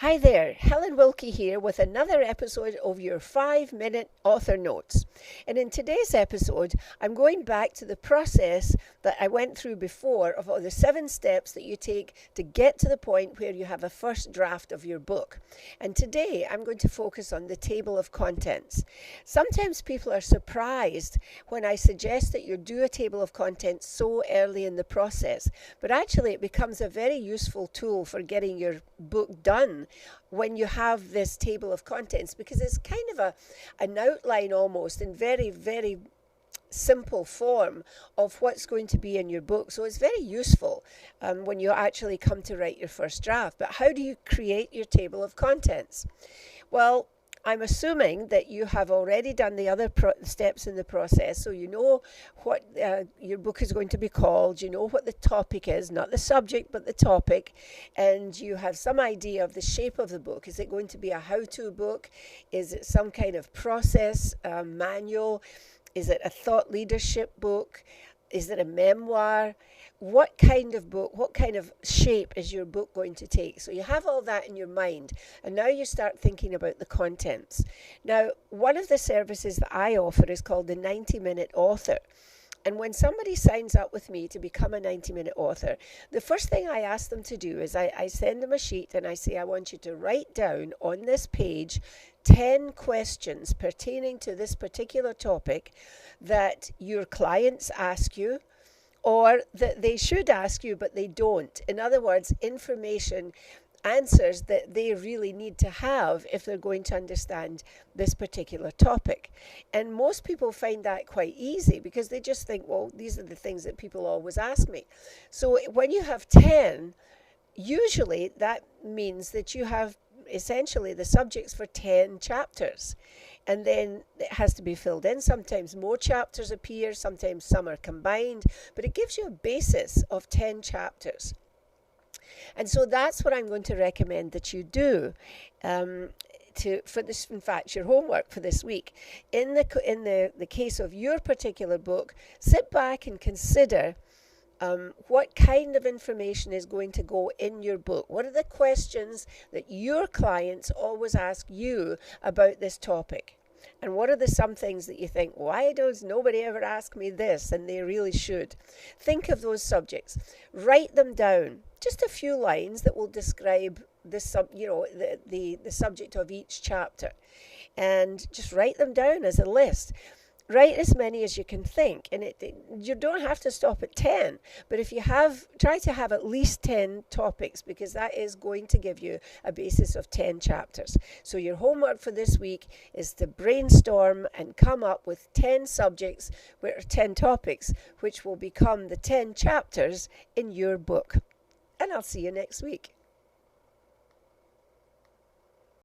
Hi there, Helen Wilkie here with another episode of your 5-minute author notes. And in today's episode, I'm going back to the process that I went through before of all the 7 steps that you take to get to the point where you have a first draft of your book. And today I'm going to focus on the table of contents. Sometimes people are surprised when I suggest that you do a table of contents so early in the process, but actually it becomes a very useful tool for getting your book done when you have this table of contents, because it's kind of an outline almost in very, very simple form of what's going to be in your book. So it's very useful when you actually come to write your first draft. But how do you create your table of contents? Well, I'm assuming that you have already done the other steps in the process, so you know what your book is going to be called, you know what the topic is, not the subject but the topic, and you have some idea of the shape of the book. Is it going to be a how-to book? Is it some kind of process manual? Is it a thought leadership book? Is it a memoir? What kind of book, what kind of shape is your book going to take? So you have all that in your mind, and now you start thinking about the contents. Now, one of the services that I offer is called the 90-minute author. And when somebody signs up with me to become a 90-minute author, the first thing I ask them to do is I send them a sheet and I say, I want you to write down on this page 10 questions pertaining to this particular topic that your clients ask you, or that they should ask you but they don't. In other words, information, answers that they really need to have if they're going to understand this particular topic. And most people find that quite easy because they just think, well, these are the things that people always ask me. So when you have 10, usually that means that you have essentially the subjects for 10 chapters. And then it has to be filled in. Sometimes more chapters appear, sometimes some are combined, but it gives you a basis of 10 chapters. And so that's what I'm going to recommend that you do for this. In fact, your homework for this week. In the case of your particular book, sit back and consider what kind of information is going to go in your book. What are the questions that your clients always ask you about this topic? And what are some things that you think, why does nobody ever ask me this? And they really should. Think of those subjects. Write them down. Just a few lines that will describe the subject of each chapter. And just write them down as a list. Write as many as you can think, and you don't have to stop at 10, but if you try to have at least 10 topics, because that is going to give you a basis of 10 chapters. So your homework for this week is to brainstorm and come up with 10 subjects, 10 topics, which will become the 10 chapters in your book. And I'll see you next week.